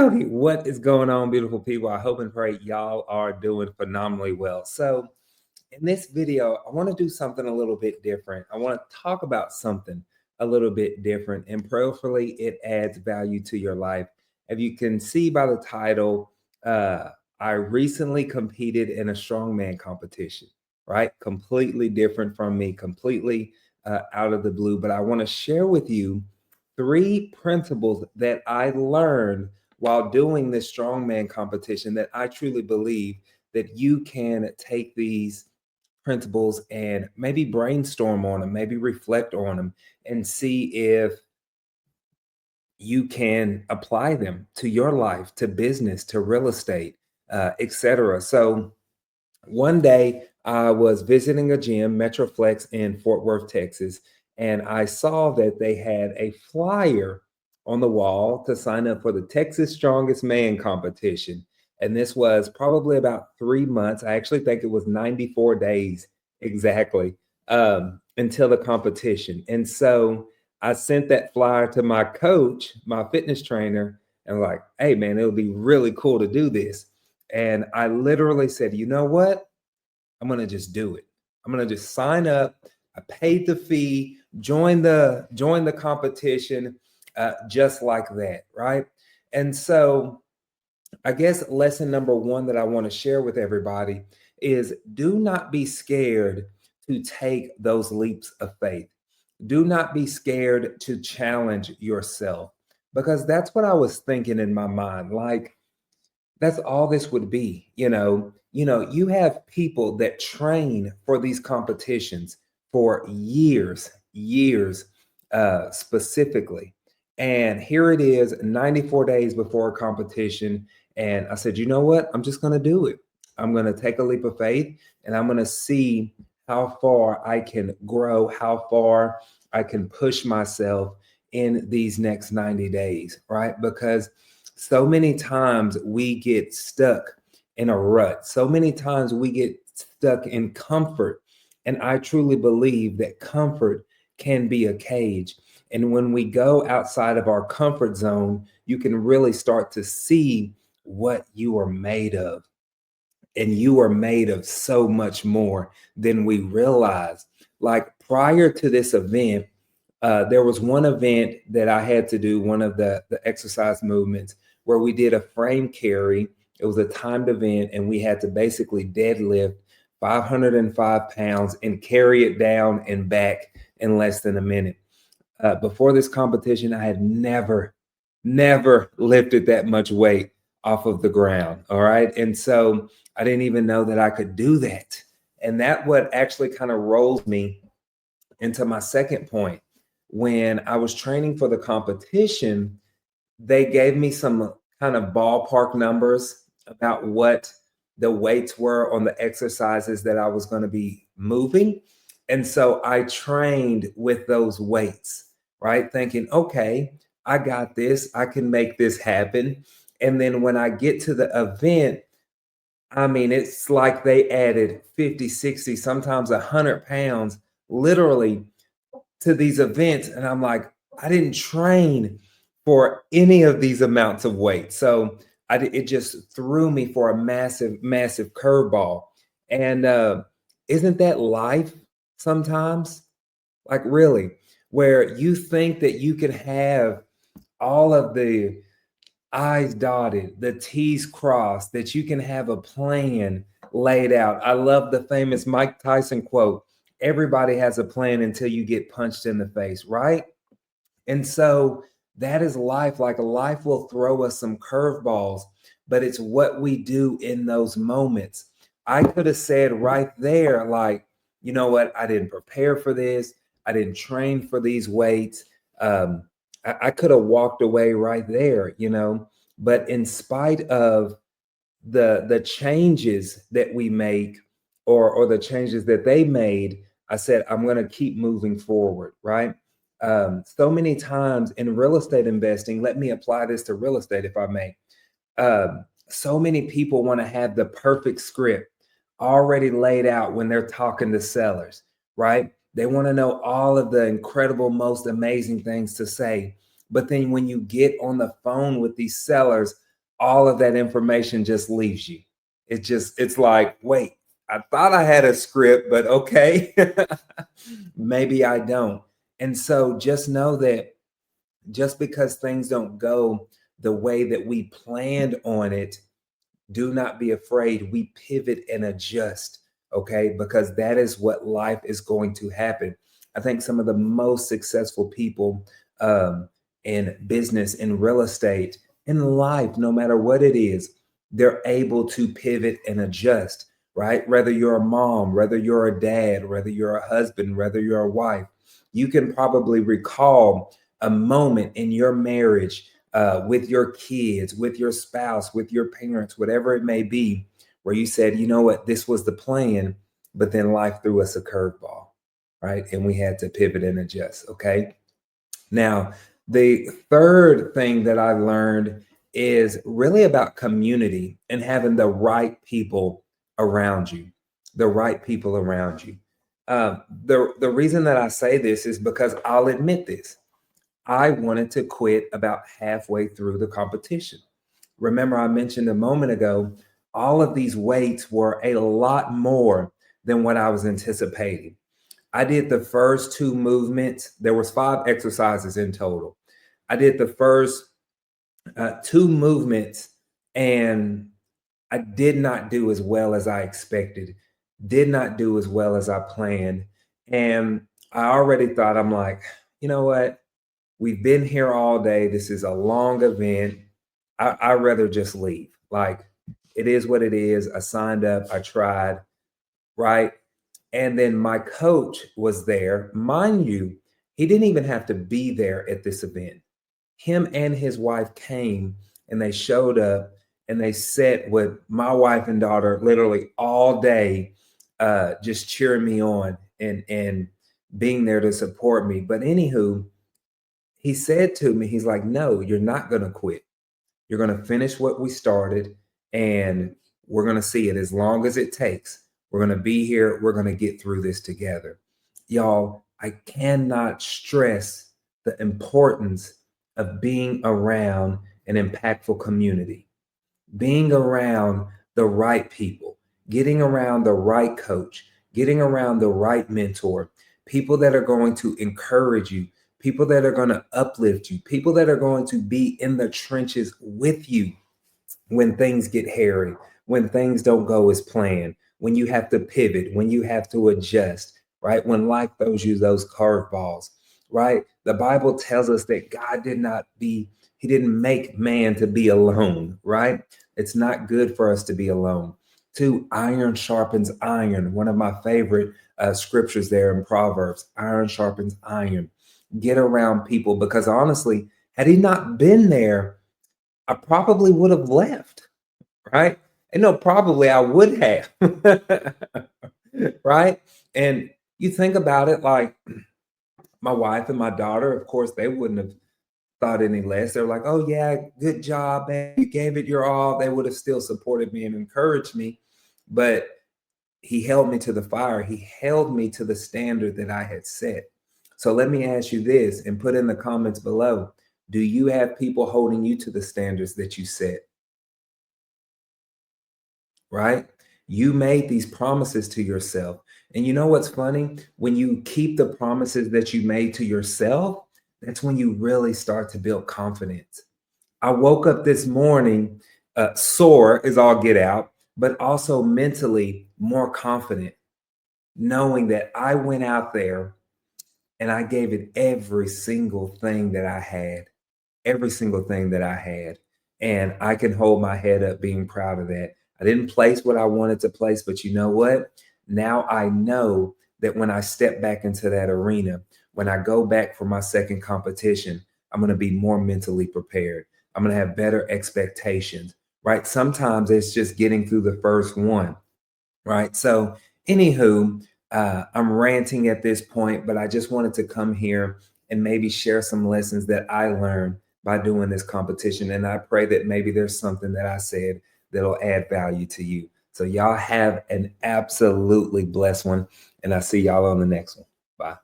Howdy, what is going on, beautiful people? I hope and pray y'all are doing phenomenally well. So, in this video, I want to do something a little bit different. I want to talk about something a little bit different, and prayerfully, it adds value to your life. If you can see by the title, uh, I recently competed in a strongman competition, right? Completely different from me, completely out of the blue. But I want to share with you three principles that I learned while doing this strongman competition that I truly believe that you can take these principles and maybe brainstorm on them, maybe reflect on them, and see if you can apply them to your life, to business, to real estate, etc. So one day I was visiting a gym, Metroflex in Fort Worth, Texas, and I saw that they had a flyer on the wall to sign up for the Texas Strongest Man competition. And this was probably about 3 months. I actually think it was 94 days exactly until the competition. And so I sent that flyer to my coach, my fitness trainer, and like, hey, man, it would be really cool to do this. And I literally said, you know what? I'm gonna just do it. I'm gonna just sign up. I paid the fee, join the competition, just like that, right? And so I guess lesson number one that I want to share with everybody is do not be scared to take those leaps of faith. Do not be scared to challenge yourself because that's what I was thinking in my mind. Like, that's all this would be, you have people that train for these competitions for years specifically. And here it is 94 days before a competition. And I said, you know what? I'm just going to do it. I'm going to take a leap of faith and I'm going to see how far I can grow, how far I can push myself in these next 90 days, right? Because so many times we get stuck in a rut. So many times we get stuck in comfort. And I truly believe that comfort can be a cage. And when we go outside of our comfort zone, you can really start to see what you are made of. And you are made of so much more than we realize. Like prior to this event, there was one event that I had to do, one of the exercise movements, where we did a frame carry. It was a timed event, and we had to basically deadlift 505 pounds and carry it down and back in less than a minute. Before this competition, I had never lifted that much weight off of the ground. All right. And so I didn't even know that I could do that. And that what actually kind of rolls me into my second point. When I was training for the competition, they gave me some kind of ballpark numbers about what the weights were on the exercises that I was going to be moving. And so I trained with those weights, right? Thinking, okay, I got this, I can make this happen. And then when I get to the event, I mean, it's like they added 50, 60, sometimes 100 pounds literally to these events. And I'm like, I didn't train for any of these amounts of weight. So it just threw me for a massive curveball. And isn't that life sometimes? Like, really, where you think that you can have all of the I's dotted, the T's crossed, that you can have a plan laid out. I love the famous Mike Tyson quote: everybody has a plan until you get punched in the face, right? And so that is life. Like, life will throw us some curveballs, but it's what we do in those moments. I could have said right there, like, you know what? I didn't prepare for this. I didn't train for these weights. I could have walked away right there, but in spite of the changes that we make, or the changes that they made, I said, I'm going to keep moving forward, right? So many times in real estate investing, let me apply this to real estate if I may. So many people want to have the perfect script already laid out when they're talking to sellers, right? They want to know all of the incredible, most amazing things to say. But then when you get on the phone with these sellers, all of that information just leaves you. It's like, wait, I thought I had a script, but okay, maybe I don't. And so just know that just because things don't go the way that we planned on it, do not be afraid. We pivot and adjust, okay? Because that is what life is going to happen. I think some of the most successful people in business, in real estate, in life, no matter what it is, they're able to pivot and adjust, right? Whether you're a mom, whether you're a dad, whether you're a husband, whether you're a wife, you can probably recall a moment in your marriage with your kids, with your spouse, with your parents, whatever it may be, where you said, you know what, this was the plan, but then life threw us a curveball, right? And we had to pivot and adjust. Okay. Now, the third thing that I learned is really about community and having the right people around you, the right people around you. The reason that I say this is because I'll admit this. I wanted to quit about halfway through the competition. Remember, I mentioned a moment ago, all of these weights were a lot more than what I was anticipating. I did the first two movements. There was 5 exercises in total. I did the first two movements and I did not do as well as I expected, did not do as well as I planned. And I already thought, I'm like, you know what? We've been here all day. This is a long event. I'd rather just leave. Like, it is what it is. I signed up, I tried, right? And then my coach was there. Mind you, he didn't even have to be there at this event. Him and his wife came and they showed up and they sat with my wife and daughter literally all day, just cheering me on and being there to support me. But anywho, he said to me, he's like, no, you're not going to quit. You're going to finish what we started and we're going to see it as long as it takes. We're going to be here. We're going to get through this together. Y'all, I cannot stress the importance of being around an impactful community, being around the right people, getting around the right coach, getting around the right mentor, people that are going to encourage you, people that are going to uplift you, people that are going to be in the trenches with you when things get hairy, when things don't go as planned, when you have to pivot, when you have to adjust, right? When life throws you those curveballs, right? The Bible tells us that he didn't make man to be alone, right? It's not good for us to be alone. Two, iron sharpens iron. One of my favorite scriptures there in Proverbs, iron sharpens iron. Get around people because honestly, had he not been there, I probably would have left, right? And no, probably I would have, right? And you think about it like my wife and my daughter, of course, they wouldn't have thought any less. They're like, oh, yeah, good job, man. You gave it your all. They would have still supported me and encouraged me. But he held me to the fire. He held me to the standard that I had set. So let me ask you this and put in the comments below. Do you have people holding you to the standards that you set? Right? You made these promises to yourself. And you know what's funny? When you keep the promises that you made to yourself, that's when you really start to build confidence. I woke up this morning sore as all get out, but also mentally more confident, knowing that I went out there and I gave it every single thing that I had, every single thing that I had. And I can hold my head up being proud of that. I didn't place what I wanted to place, but you know what? Now I know that when I step back into that arena, when I go back for my second competition, I'm going to be more mentally prepared. I'm going to have better expectations, right? Sometimes it's just getting through the first one, right? So, anywho, I'm ranting at this point, but I just wanted to come here and maybe share some lessons that I learned by doing this competition. And I pray that maybe there's something that I said that'll add value to you. So, y'all have an absolutely blessed one. And I'll see y'all on the next one. Bye.